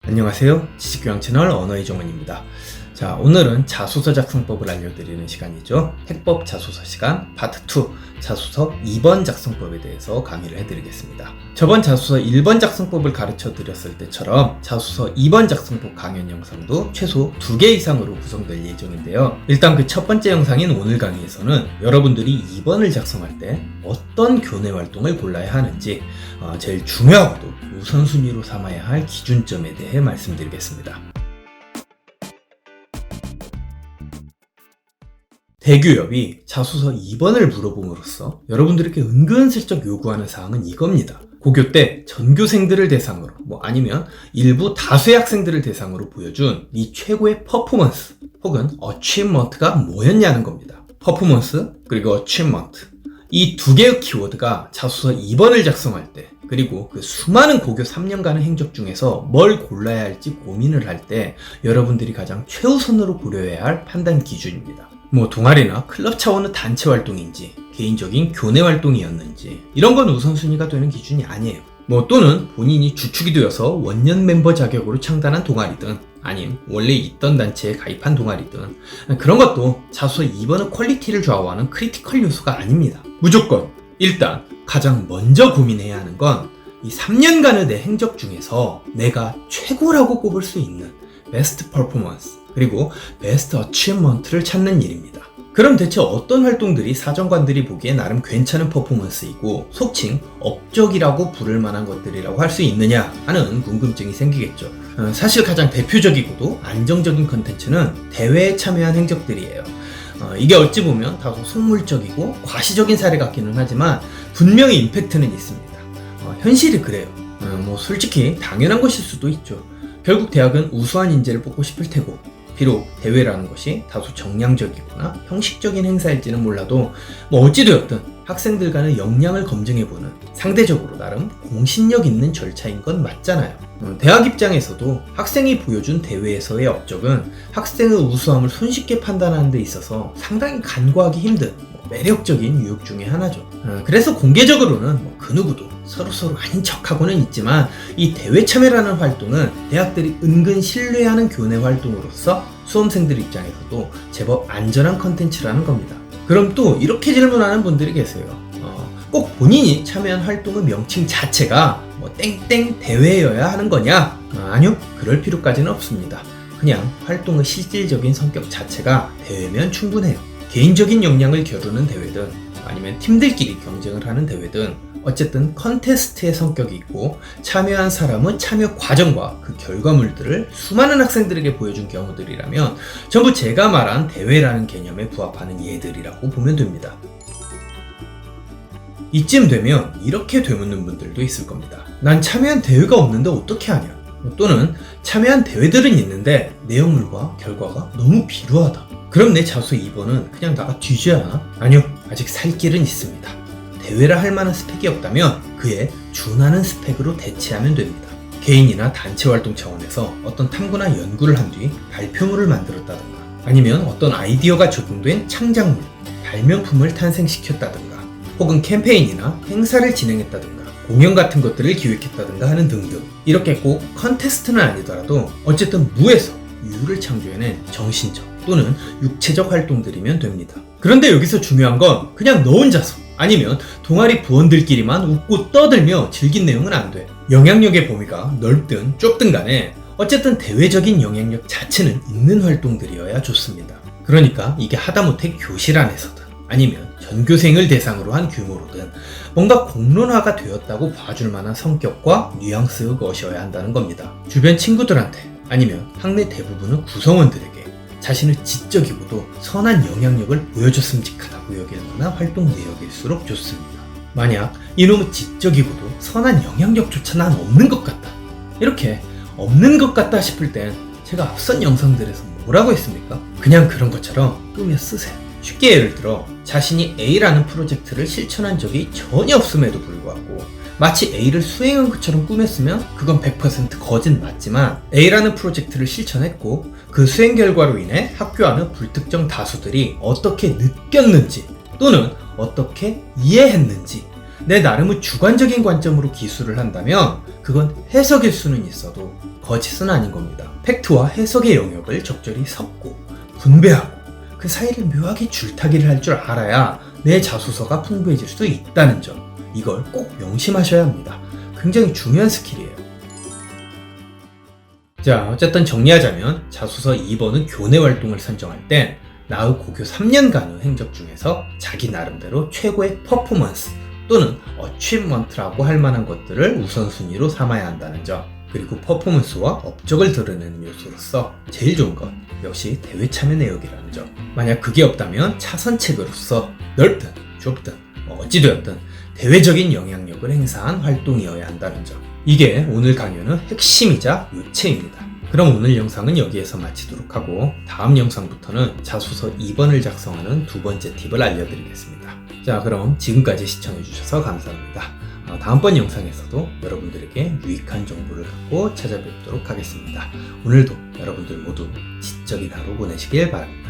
안녕하세요. 지식교양 채널 언어의 정원입니다. 자, 오늘은 자소서 작성법을 알려드리는 시간이죠. 해법 자소서 시간 파트 2 자소서 2번 작성법에 대해서 강의를 해드리겠습니다. 저번 자소서 1번 작성법을 가르쳐 드렸을 때처럼 자소서 2번 작성법 강연 영상도 최소 2개 이상으로 구성될 예정인데요. 일단 그 첫 번째 영상인 오늘 강의에서는 여러분들이 2번을 작성할 때 어떤 교내 활동을 골라야 하는지 제일 중요하고도 우선순위로 삼아야 할 기준점에 대해 말씀드리겠습니다. 대기업이 자소서 2번을 물어봄으로써 여러분들에게 은근슬쩍 요구하는 사항은 이겁니다. 고교 때 전교생들을 대상으로 아니면 일부 다수의 학생들을 대상으로 보여준 네 최고의 퍼포먼스 혹은 achievement가 뭐였냐는 겁니다. 퍼포먼스 그리고 achievement 이 두 개의 키워드가 자소서 2번을 작성할 때 그리고 그 수많은 고교 3년간의 행적 중에서 뭘 골라야 할지 고민을 할 때 여러분들이 가장 최우선으로 고려해야 할 판단 기준입니다. 동아리나 클럽 차원의 단체 활동인지 개인적인 교내 활동이었는지 이런 건 우선순위가 되는 기준이 아니에요. 또는 본인이 주축이 되어서 원년 멤버 자격으로 창단한 동아리든 아님 원래 있던 단체에 가입한 동아리든 그런 것도 자소서 2번의 퀄리티를 좌우하는 크리티컬 요소가 아닙니다. 무조건 일단 가장 먼저 고민해야 하는 건 이 3년간의 내 행적 중에서 내가 최고라고 꼽을 수 있는 베스트 퍼포먼스 그리고 베스트 어치먼트를 찾는 일입니다. 그럼 대체 어떤 활동들이 사정관들이 보기에 나름 괜찮은 퍼포먼스이고 속칭 업적이라고 부를 만한 것들이라고 할 수 있느냐 하는 궁금증이 생기겠죠. 사실 가장 대표적이고도 안정적인 컨텐츠는 대회에 참여한 행적들이에요. 이게 어찌 보면 다소 속물적이고 과시적인 사례 같기는 하지만 분명히 임팩트는 있습니다. 현실이 그래요. 솔직히 당연한 것일 수도 있죠. 결국 대학은 우수한 인재를 뽑고 싶을 테고 비록 대회라는 것이 다소 정량적이거나 형식적인 행사일지는 몰라도 어찌되었든 학생들 간의 역량을 검증해보는 상대적으로 나름 공신력 있는 절차인 건 맞잖아요. 대학 입장에서도 학생이 보여준 대회에서의 업적은 학생의 우수함을 손쉽게 판단하는 데 있어서 상당히 간과하기 힘든 매력적인 유혹 중에 하나죠. 그래서 공개적으로는 그 누구도 서로 아닌 척하고는 있지만 이 대회 참여라는 활동은 대학들이 은근 신뢰하는 교내 활동으로서 수험생들 입장에서도 제법 안전한 컨텐츠라는 겁니다. 그럼 또 이렇게 질문하는 분들이 계세요. 꼭 본인이 참여한 활동의 명칭 자체가 땡땡 대회여야 하는 거냐? 아니요, 그럴 필요까지는 없습니다. 그냥 활동의 실질적인 성격 자체가 대회면 충분해요. 개인적인 역량을 겨루는 대회든 아니면 팀들끼리 경쟁을 하는 대회든 어쨌든 컨테스트의 성격이 있고 참여한 사람은 참여 과정과 그 결과물들을 수많은 학생들에게 보여준 경우들이라면 전부 제가 말한 대회라는 개념에 부합하는 예들이라고 보면 됩니다. 이쯤 되면 이렇게 되묻는 분들도 있을 겁니다. 난 참여한 대회가 없는데 어떻게 하냐? 또는 참여한 대회들은 있는데 내용물과 결과가 너무 비루하다. 그럼 내 자소서 2번은 그냥 나가 뒤져야 하나? 아니요, 아직 살 길은 있습니다. 대회라 할 만한 스펙이 없다면 그에 준하는 스펙으로 대체하면 됩니다. 개인이나 단체 활동 차원에서 어떤 탐구나 연구를 한 뒤 발표물을 만들었다든가 아니면 어떤 아이디어가 적용된 창작물, 발명품을 탄생시켰다든가 혹은 캠페인이나 행사를 진행했다든가 공연 같은 것들을 기획했다든가 하는 등등 이렇게 꼭 컨테스트는 아니더라도 어쨌든 무에서 유를 창조해낸 정신적 또는 육체적 활동들이면 됩니다. 그런데 여기서 중요한 건 그냥 너 혼자서 아니면 동아리 부원들끼리만 웃고 떠들며 즐긴 내용은 안 돼. 영향력의 범위가 넓든 좁든 간에 어쨌든 대외적인 영향력 자체는 있는 활동들이어야 좋습니다. 그러니까 이게 하다못해 교실 안에서든 아니면 전교생을 대상으로 한 규모로든 뭔가 공론화가 되었다고 봐줄 만한 성격과 뉘앙스의 것이어야 한다는 겁니다. 주변 친구들한테 아니면 학내 대부분의 구성원들에게 자신을 지적이고도 선한 영향력을 보여줬으면 직하다고 여길 만한 활동 내역일수록 좋습니다. 만약 이놈의 지적이고도 선한 영향력조차 난 없는 것 같다. 이렇게 없는 것 같다 싶을 땐 제가 앞선 영상들에서 뭐라고 했습니까? 그냥 그런 것처럼 꾸며 쓰세요. 쉽게 예를 들어 자신이 A라는 프로젝트를 실천한 적이 전혀 없음에도 불구하고 마치 A를 수행한 것처럼 꾸몄으면 그건 100% 거짓 맞지만 A라는 프로젝트를 실천했고 그 수행 결과로 인해 학교 안의 불특정 다수들이 어떻게 느꼈는지 또는 어떻게 이해했는지 내 나름의 주관적인 관점으로 기술을 한다면 그건 해석일 수는 있어도 거짓은 아닌 겁니다. 팩트와 해석의 영역을 적절히 섞고 분배하고 그 사이를 묘하게 줄타기를 할 줄 알아야 내 자소서가 풍부해질 수 있다는 점, 이걸 꼭 명심하셔야 합니다. 굉장히 중요한 스킬이에요. 자, 어쨌든 정리하자면 자소서 2번은 교내 활동을 선정할 땐 나의 고교 3년간의 행적 중에서 자기 나름대로 최고의 퍼포먼스 또는 어치먼트라고 할 만한 것들을 우선순위로 삼아야 한다는 점, 그리고 퍼포먼스와 업적을 드러내는 요소로서 제일 좋은 것 역시 대회 참여 내역이라는 점. 만약 그게 없다면 차선책으로서 넓든 좁든 어찌되었든 대외적인 영향력을 행사한 활동이어야 한다는 점. 이게 오늘 강연의 핵심이자 요체입니다. 그럼 오늘 영상은 여기에서 마치도록 하고 다음 영상부터는 자소서 2번을 작성하는 두 번째 팁을 알려드리겠습니다. 자, 그럼 지금까지 시청해주셔서 감사합니다. 다음번 영상에서도 여러분들에게 유익한 정보를 갖고 찾아뵙도록 하겠습니다. 오늘도 여러분들 모두 지적인 하루 보내시길 바랍니다.